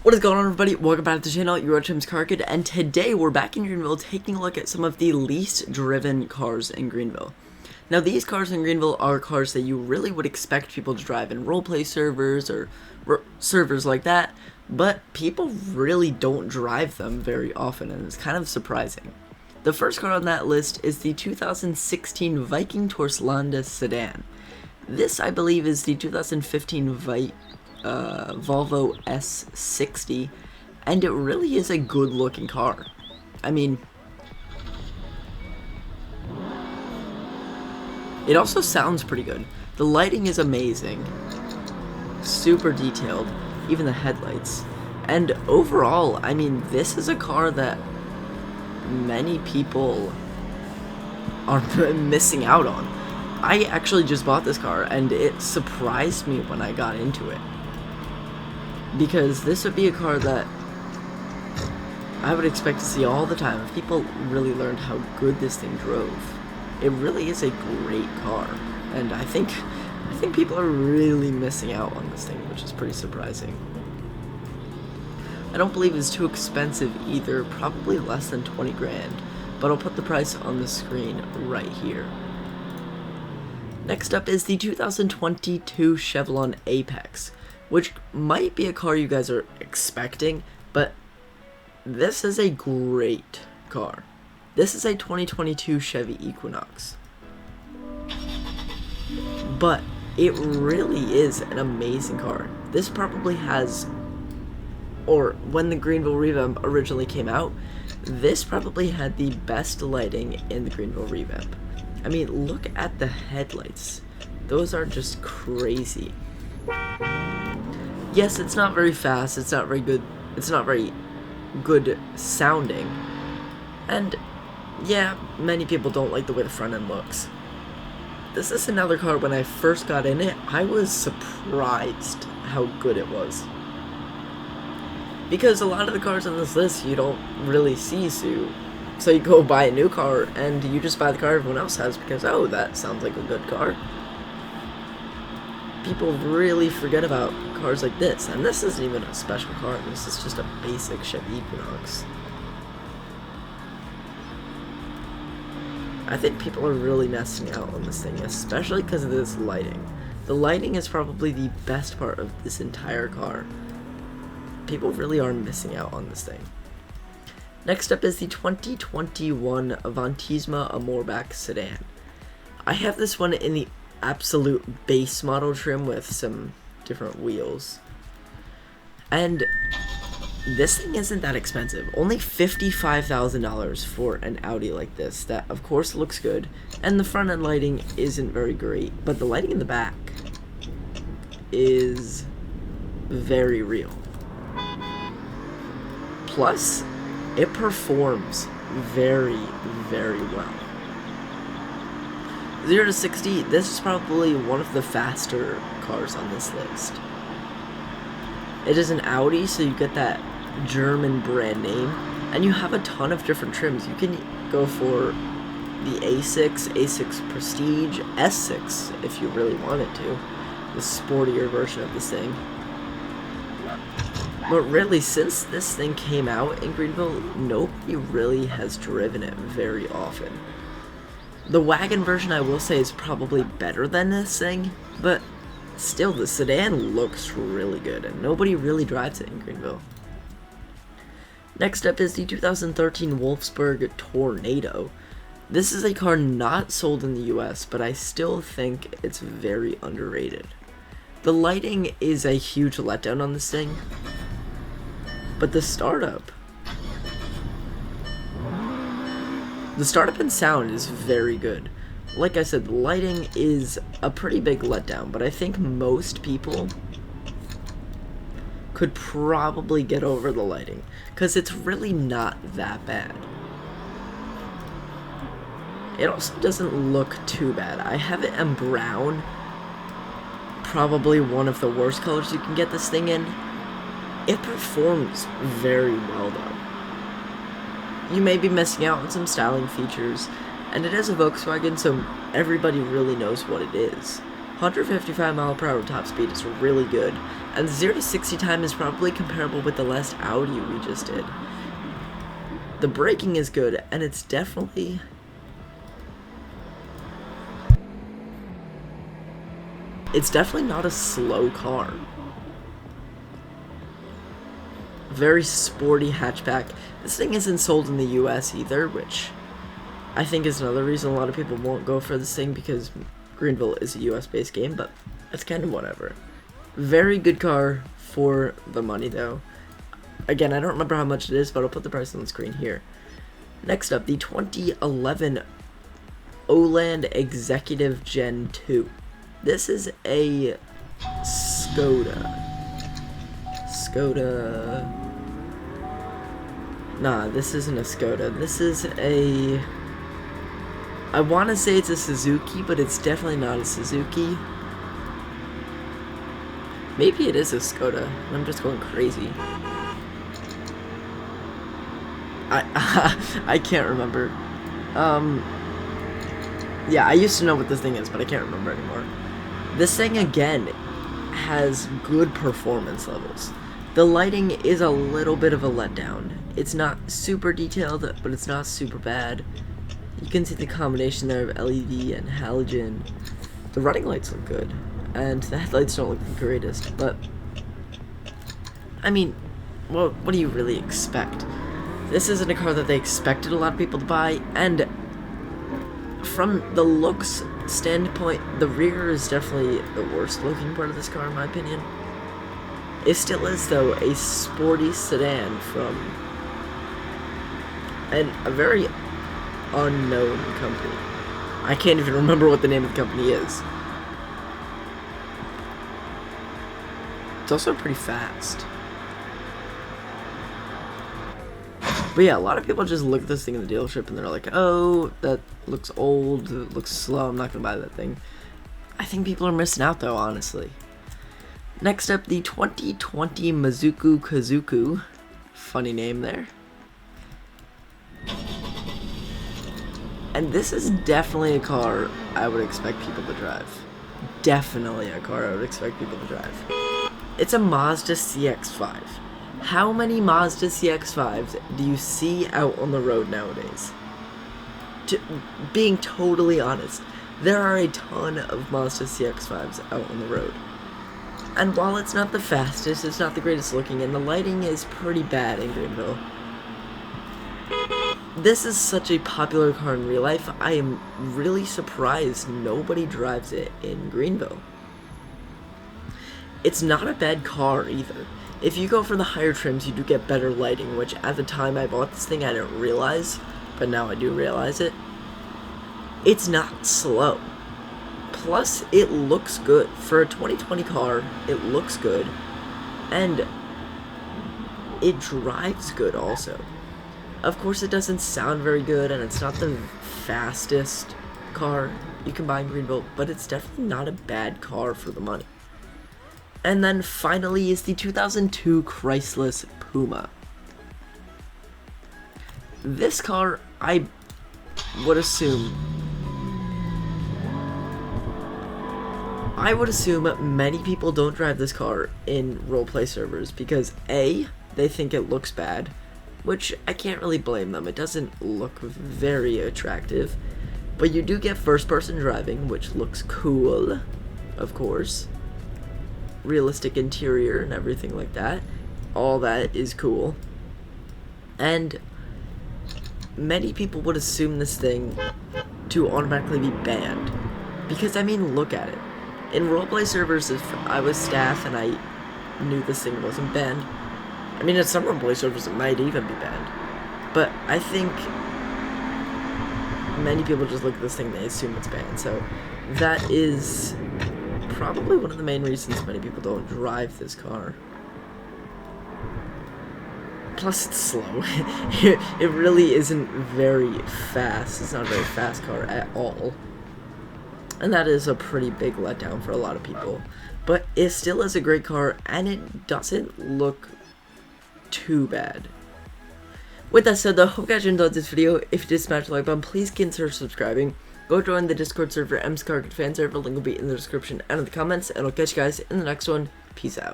What is going on, everybody? Welcome back to the channel. You're Tim's Car Kid, and today we're back in Greenville taking a look at some of the least driven cars in Greenville. Now, these cars in Greenville are cars that you really would expect people to drive in roleplay servers or servers like that, but people really don't drive them very often, and it's kind of surprising. The first car on that list is the 2016 Viking Torslanda sedan. This, I believe, is the 2015 Volvo S60, and it really is a good looking car. I mean, it also sounds pretty good. The lighting is amazing, super detailed, even the headlights. And overall, I mean, this is a car that many people are missing out on. I actually just bought this car, and it surprised me when I got into it, because this would be a car that I would expect to see all the time if people really learned how good this thing drove. It really is a great car, and I think people are really missing out on this thing, which is pretty surprising. I don't believe it's too expensive either, probably less than 20 grand, but I'll put the price on the screen right here. Next up is the 2022 Chevy Apex, which might be a car you guys are expecting, but this is a great car. This is a 2022 Chevy Equinox, but it really is an amazing car. This probably has, or when the Greenville revamp originally came out, this probably had the best lighting in the Greenville revamp. I mean, look at the headlights. Those are just crazy. Yes, it's not very fast, it's not very good sounding, and yeah, many people don't like the way the front end looks. This is another car, when I first got in it, I was surprised how good it was, because a lot of the cars on this list you don't really see, so you go buy a new car and you just buy the car everyone else has because, oh, that sounds like a good car. People really forget about cars like this, and this isn't even a special car. This is just a basic Chevy Equinox. I think people are really messing out on this thing, especially because of this lighting. The lighting is probably the best part of this entire car. People really are missing out on this thing. Next up is the 2021 Avantisma Amorbach sedan. I have this one in the absolute base model trim with some different wheels, and this thing isn't that expensive. Only $55,000 for an Audi like this that of course looks good, and the front end lighting isn't very great, but the lighting in the back is very real. Plus, it performs very, very well. 0 to 60, this is probably one of the faster cars on this list. It is an Audi, so you get that German brand name, and you have a ton of different trims. You can go for the A6, A6 Prestige, S6 if you really wanted to, the sportier version of this thing. But really, since this thing came out in Greenville, nobody really has driven it very often. The wagon version, I will say, is probably better than this thing, but still, the sedan looks really good, and nobody really drives it in Greenville. Next up is the 2013 Wolfsburg Tornado. This is a car not sold in the US, but I still think it's very underrated. The lighting is a huge letdown on this thing, but the startup and sound is very good. Like I said, the lighting is a pretty big letdown, but I think most people could probably get over the lighting, because it's really not that bad. It also doesn't look too bad. I have it in brown, probably one of the worst colors you can get this thing in. It performs very well though. You may be missing out on some styling features, and it is a Volkswagen, so everybody really knows what it is. 155 mph top speed is really good, And the 0 to 60 time is probably comparable with the last Audi we just did. The braking is good, and it's definitely... It's definitely not a slow car. Very sporty hatchback. This thing isn't sold in the US either, which I think is another reason a lot of people won't go for this thing, because Greenville is a US based game, but it's kind of whatever. Very good car for the money though. Again, I don't remember how much it is, but I'll put the price on the screen here. Next up, the 2011 Oland Executive Gen 2. This is a Skoda. Nah, this isn't a Skoda. This is a... I want to say it's a Suzuki, but it's definitely not a Suzuki. Maybe it is a Skoda, and I'm just going crazy. I can't remember. Yeah, I used to know what this thing is, but I can't remember anymore. This thing, again, has good performance levels. The lighting is a little bit of a letdown. It's not super detailed, but it's not super bad. You can see the combination there of LED and halogen. The running lights look good, and the headlights don't look the greatest, but... I mean, well, what do you really expect? This isn't a car that they expected a lot of people to buy, and from the looks standpoint, the rear is definitely the worst looking part of this car in my opinion. It still is though a sporty sedan from a very unknown company. I can't even remember what the name of the company is. It's also pretty fast. But yeah, a lot of people just look at this thing in the dealership and they're like, oh, that looks old, it looks slow, I'm not going to buy that thing. I think people are missing out though, honestly. Next up, the 2020 Mizuku Kazuku. Funny name there. And this is definitely a car I would expect people to drive. Definitely a car I would expect people to drive. It's a Mazda CX5. How many Mazda CX5s do you see out on the road nowadays? Being totally honest, there are a ton of Mazda CX5s out on the road. And while it's not the fastest, it's not the greatest looking, and the lighting is pretty bad in Greenville, this is such a popular car in real life, I am really surprised nobody drives it in Greenville. It's not a bad car either. If you go for the higher trims, you do get better lighting, which at the time I bought this thing I didn't realize, but now I do realize it. It's not slow. Plus, it looks good. For a 2020 car, it looks good, and it drives good also. Of course, it doesn't sound very good, and it's not the fastest car you can buy in Greenville, but it's definitely not a bad car for the money. And then finally is the 2002 Chrysler Puma. This car, I would assume many people don't drive this car in roleplay servers because A, they think it looks bad, which I can't really blame them. It doesn't look very attractive, but you do get first person driving, which looks cool, of course. Realistic interior and everything like that. All that is cool. And many people would assume this thing to automatically be banned. Because, I mean, look at it. In roleplay servers, if I was staff and I knew this thing wasn't banned, I mean, in some roleplay servers it might even be banned. But I think many people just look at this thing and they assume it's banned. So that is probably one of the main reasons many people don't drive this car. Plus, it's slow. It really isn't very fast. It's not a very fast car at all. And that is a pretty big letdown for a lot of people. But it still is a great car, and it doesn't look too bad. With that said though, hope you guys enjoyed this video. If you did, smash the like button, please consider subscribing. Go join the Discord server, MSCarget fan server, link will be in the description and in the comments, and I'll catch you guys in the next one. Peace out.